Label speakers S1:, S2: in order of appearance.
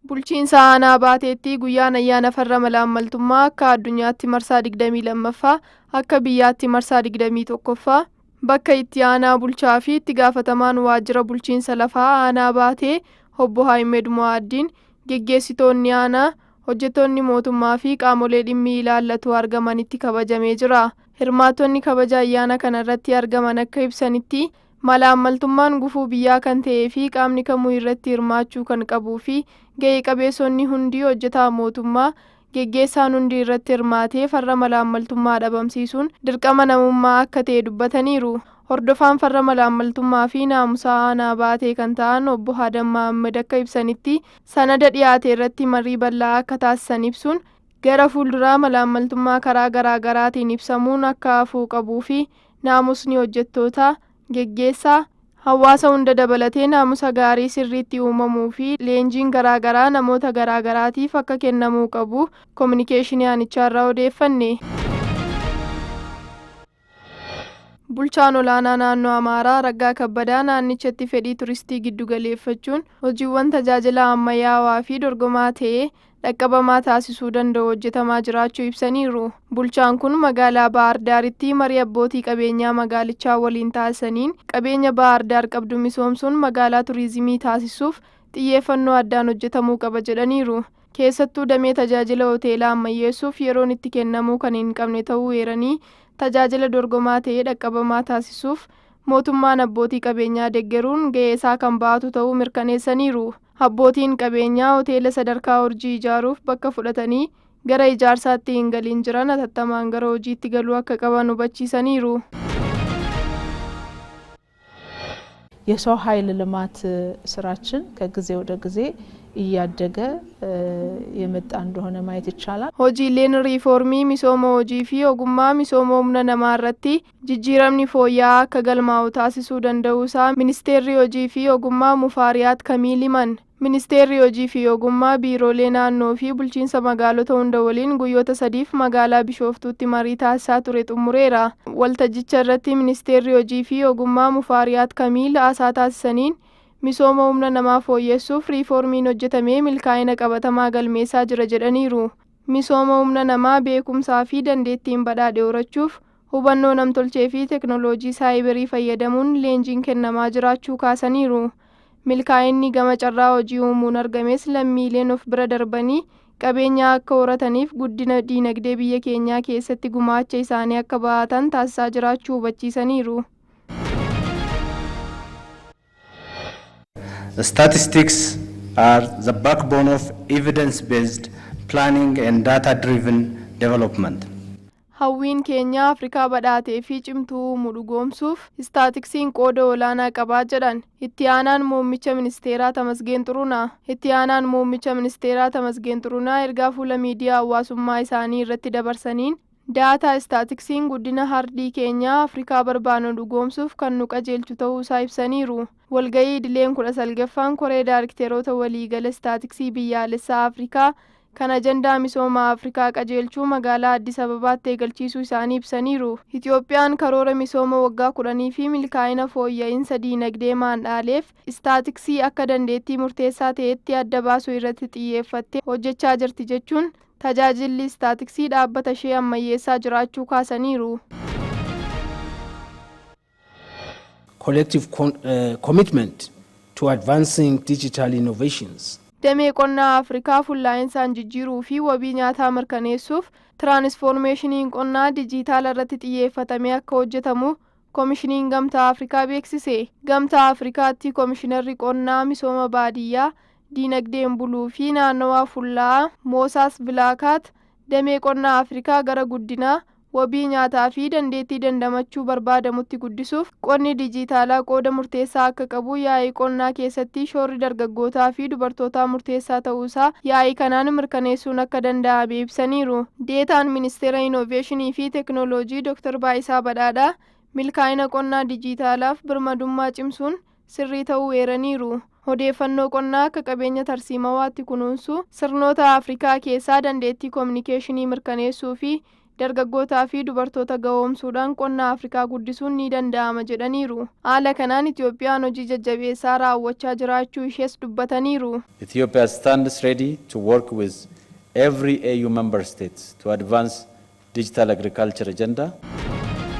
S1: Bulchiinsa aanaa baateetti guyyaan ayyaana farra malaammaltummaa akka addunyaatti marsaa 22ffaa akka biyyaatti marsaa 21ffaa bakka itti aanaa bulchaa fi itti gaafatamaan waajjira bulchiinsa lafaa aanaa baatee obbo Haayimed Mo'aaddiin geggeessitoonni aanaa hojjettoonni mootummaa fi qaamolee dhimmi ilaallatu argamanitti kabajamee jira. Hirmaattonni kabaja ayyaana kana irratti argaman akka ibsanitti malaammaltummaan gufuu biyyaa kan ta'ee fi qaamni kamuu irratti hirmaachuu kan qabuu fi ga'ee qabeessonni hundi hojjetaa mootummaa geggeessaan hundi irratti hirmaatee farra malaammaltummaa dhabamsiisuun dirqama namummaa akka ta'e dubbataniiru. Hordofaan farra malaammaltummaa fi naamusaa aanaa baatee kan ta'an obbo Adam Mahammad akka ibsanitti sanada dhiyaate irratti marii bal'aa akka taasisan ibsuun gara fuulduraa malaammaltummaa karaa garaagaraatiin ibsamuun akka hafuu qabuu fi naamusni hojjettootaa geggeessaa hawaasa hunda dabalatee naamusa gaarii sirriitti uumamuu fi leenjiin garaagaraa namoota garaagaraatiif akka kennamuu qabu kominikeeshinii aanicharraa odeeffanne. Bulchaan olaanaa naannoo Amaaraa Raggaa Kabbadaa naannichatti fedhii turistii giddu galeeffachuun hojiiwwan tajaajila ammayyaawaa fi dorgomaa ta'ee dhaqqabamaa taasisuu danda'u hojjetamaa jiraachuu ibsaniiru. Bulchaan kun magaalaa Baahar Daaritti marii abbootii qabeenyaa magaalichaa waliin taasisaniin qabeenya Baahar Daar qabdu misoomsuun magaalaa turizimii taasisuuf xiyyeeffannoo addaan hojjetamuu qaba jedhaniiru. Keessattuu damee tajaajila hoteelaa ammayyeessuuf yeroon itti kennamuu kan hin qabne ta'uu eeranii tajaajila dorgomaa ta'ee dhaqqabamaa taasisuuf mootummaan abbootii qabeenyaa deeggaruun ga'ee isaa kan baatu ta'uu mirkaneessaniiru. Abbootiin qabeenyaa hoteela sadarkaa urjii ijaaruuf bakka fudhatanii gara ijaarsaatti hin galiin jiran hatattamaan gara hojiitti galuu akka qaban hubachiisaniiru.
S2: የሰው ኃይል ልማት ስራችን ከጊዜ ወደ ጊዜ እያደገ የመጣ እንደሆነ ማየት ይቻላል።
S1: hojiileen riifoormii misooma hojii fi ogummaa misooma humna namaa irratti jijjiiramni fooyya'aa akka galmaa'u taasisuu danda'uu isaa ministeerri hojii fi ogummaa Mufaariyaat Kamiil himan. Ministeerri hojii fi ogummaa biiroolee naannoo fi bulchiinsa magaalota hunda waliin guyyoota 3f magaalaa Bishooftuutti marii taasisaa ture xumureera. Waltajjicha irratti ministeerri hojii fi ogummaa Mufaariyaat Kamiil haasaa taasisaniin misooma humna namaa fooyyessuuf riifoormiin hojjetamee milkaa'ina qabatamaa galmeessaa jira jedhaniiru. Misooma humna namaa beekumsaa fi dandeettiin badhaadhe horachuuf hubannoo namtolchee fi teknooloojii saayibarii fayyadamuun leenjiin kennamaa jiraachuu kaasaniiru. Milkaa'inni gama carraa hojii uumuun argames lammiileen of bira darbanii qabeenya akka horataniif guddina diinagdee biyya keenyaa keessatti gumaacha isaanii akka bahatan taasisaa jiraachuu hubachiisaniiru.
S3: Statistics are the backbone of evidence-based planning and data-driven development.
S1: Hawwiin keenya Afrikaa badhaatee fi cimtuu uumuu dhugoomsuuf istaatiksiin qooda olaanaa qabaa jedhan itti aanaan muummicha ministeeraa Tamasgeen Xurunaa. Itti aanaan muummicha ministeeraa Tamasgeen Xurunaa ergaa fuula miidiyaa hawaasummaa isaanii irratti dabarsaniin daataa istaatiksiin guddina hardii keenyaa Afrikaa barbaannu dhugoomsuuf kan nu qajeelchu ta'uu isaa ibsaniiru. Walga'ii idileen 19ffaan koree daarikteerota waliigala istaatiksii biyyaalessaa Afrikaa kan ajandaa misooma Afrikaa qajeelchuu magaalaa Addis Ababaatti eegalchiisuu isaanii ibsaniiru. Itiyoophiyaan karoora misooma waggaa 10 fi milkaa'ina fooyya'insa diinagdee maandhaaleef istaatiksii akka dandeettii murteessaa ta'etti adda baasuu irratti xiyyeeffattee hojjechaa jirti jechuun tajaajilli istaatiksii dhaabbata ishee ammayyeessaa jiraachuu kaasaniiru.
S4: Collective commitment to advancing digital innovations.
S1: Damee qonnaa Afrikaa fuullaa'insaan jijjiiruu fi wabii nyaataa mirkaneessuuf tiraanisfoormeeshiniin qonnaa dijitaala irratti xiyyeeffatamee akka hojjetamu koomishiniin Gamtaa Afrikaa beeksise. Gamtaa Afrikaatti koomishinarri qonnaa misooma baadiyyaa diinagdeen buluu fi naannawaa fuullaa Moosaas Bilaakaat damee qonnaa Afrikaa gara guddinaa wabii nyaataa fi dandeettii dandamachuu barbaadamutti guddisuuf qonni dijitaalaa qooda murteessaa akka qabu yaa'ii qonnaa keessatti shoorri dargaggootaa fi dubartootaa murteessaa ta'uusaa yaa'ii kanaan mirkaneessuun akka danda'ame ibsaniiru. Deetaan ministeera Inooveeshinii fi Teknooloojii Dr. Baayisaa Badhaadhaa milkaa'ina qonnaa dijitaalaaf birmadummaa cimsuun sirrii ta'uu eeraniiru. Odeeffannoo qonnaa akka qabeenya tarsiimawaatti kunuunsuu sirnoota Afrikaa keessaa dandeettii koominikeeshinii mirkaneessuu fi dargaggootaa fi dubartoota ga'oomsuudhaan qonna Afrikaa guddisuun ni danda'ama jedhaniiru. Haala kanaan Itoophiyaan hojii jajjabeessaa raawwachaa jiraachuu ishees dubbataniiru.
S5: Ethiopia stands ready to work with every AU member state to advance digital agriculture agenda.